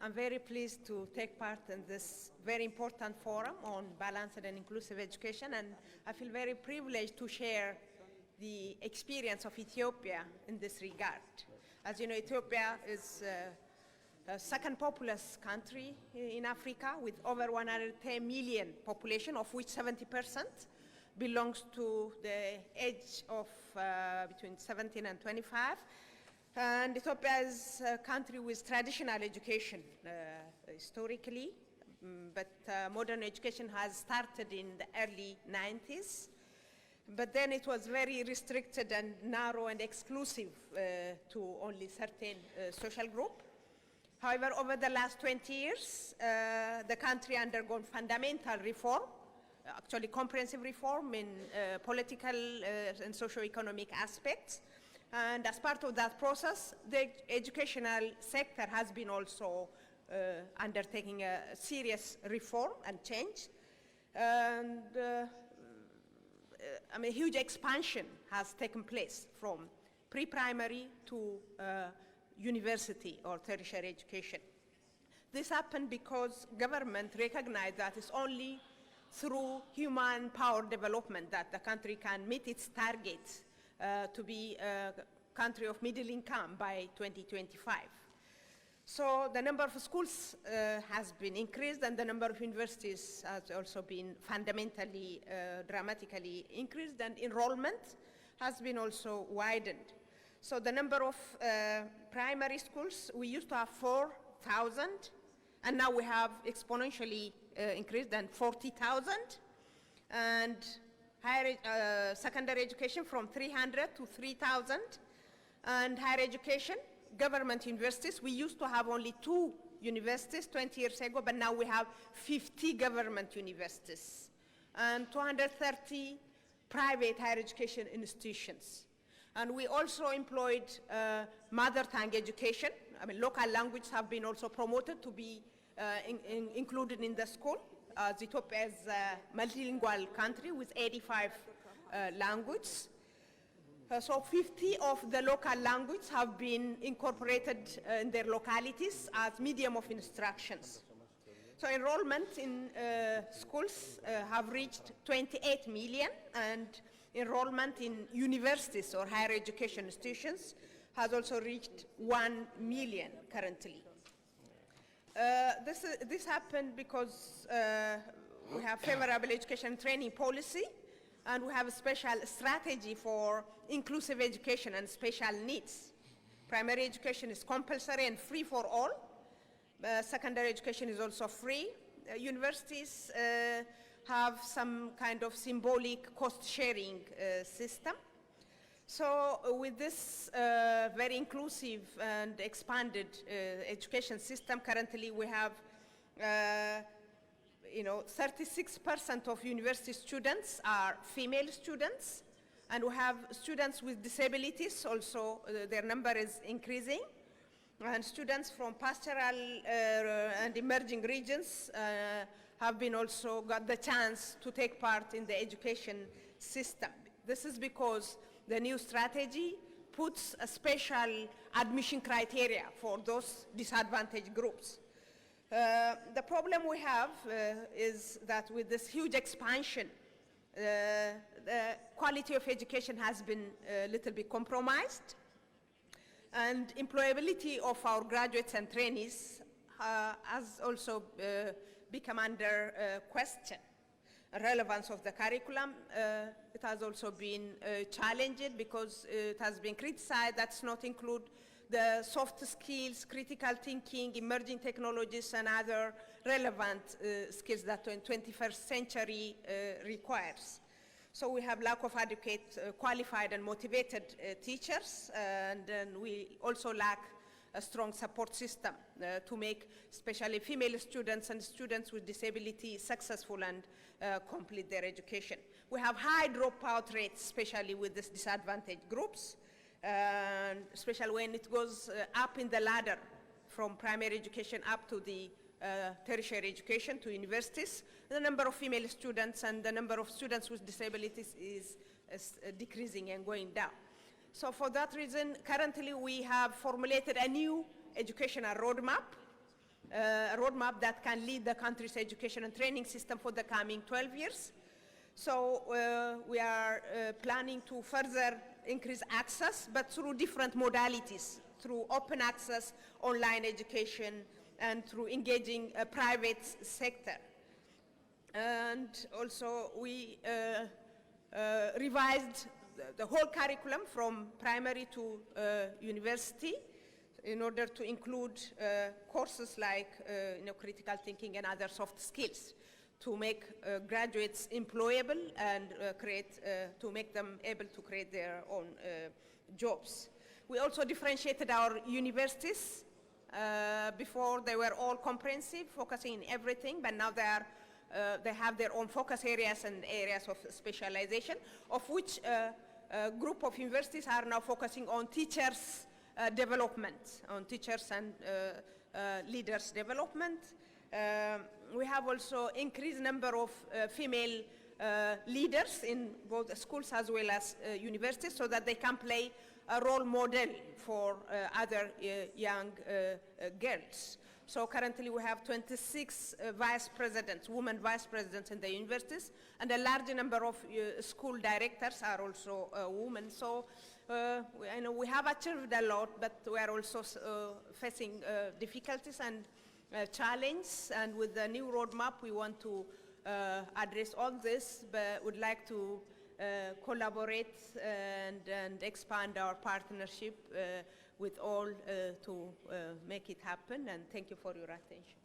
I'm very pleased to take part in this very important forum on balanced and inclusive education, and I feel very privileged to share the experience of Ethiopia in this regard. As you know, Ethiopia is the second populous country in Africa with over 110 million population, of which 70% belongs to the age of between 17 and 25. And Ethiopia is a country with traditional education historically, but modern education has started in the early 90s. But then it was very restricted and narrow and exclusive to only certain social group. However, over the last 20 years, the country undergone fundamental reform, actually comprehensive reform in political and socio-economic aspects. And as part of that process, the educational sector has been also undertaking a serious reform and change. And a huge expansion has taken place from pre-primary to university or tertiary education. This happened because government recognized that it's only through human power development that the country can meet its targets to be a country of middle income by 2025. So the number of schools has been increased, and the number of universities has also been fundamentally, dramatically increased, and enrollment has been also widened. So the number of primary schools, we used to have 4,000, and now we have exponentially increased and 40,000. And higher secondary education from 300 to 3,000. And higher education, government universities, we used to have only 2 universities 20 years ago, but now we have 50 government universities and 230 private higher education institutions. And we also employed mother tongue education. I mean, local languages have been also promoted to be included in the school. Ethiopia is a multilingual country with 85 languages. So 50 of the local languages have been incorporated in their localities as medium of instructions. So enrollment in schools have reached 28 million, and enrollment in universities or higher education institutions has also reached 1 million currently. This happened because we have favorable education training policy, and we have a special strategy for inclusive education and special needs. Primary education is compulsory and free for all. Secondary education is also free. Universities have some kind of symbolic cost-sharing system. So with this very inclusive and expanded education system, currently we have 36% of university students are female students, and we have students with disabilities also, their number is increasing, and students from pastoral and emerging regions have been also got the chance to take part in the education system. This is because the new strategy puts a special admission criteria for those disadvantaged groups. The problem we have is that with this huge expansion, the quality of education has been a little bit compromised, and employability of our graduates and trainees has also become under question. Relevance of the curriculum, it has also been challenged because it has been criticized that does not include the soft skills, critical thinking, emerging technologies, and other relevant skills that the 21st century requires. So we have lack of adequate, qualified and motivated teachers, and then we also lack a strong support system to make especially female students and students with disability successful and complete their education. We have high dropout rates, especially with these disadvantaged groups, especially when it goes up in the ladder from primary education up to the tertiary education to universities. The number of female students and the number of students with disabilities is decreasing and going down. So for that reason, currently we have formulated a new educational roadmap a roadmap that can lead the country's education and training system for the coming 12 years. So we are planning to further increase access, but through different modalities, through open access, online education, and through engaging a private sector. And also we revised the whole curriculum from primary to university in order to include courses like critical thinking and other soft skills to make graduates employable and to make them able to create their own jobs. We also differentiated our universities. Before they were all comprehensive, focusing in everything, but now they have their own focus areas and areas of specialization, of which a group of universities are now focusing on teachers' development, on teachers and leaders' development. We have also increased number of female leaders in both schools as well as universities, so that they can play a role model for other young girls. So currently we have 26 vice presidents, women vice presidents in the universities, and a large number of school directors are also women. So I know we have achieved a lot, but we are also facing difficulties and challenges. And with the new roadmap, we want to address all this, but would like to collaborate and expand our partnership with all to make it happen. And thank you for your attention.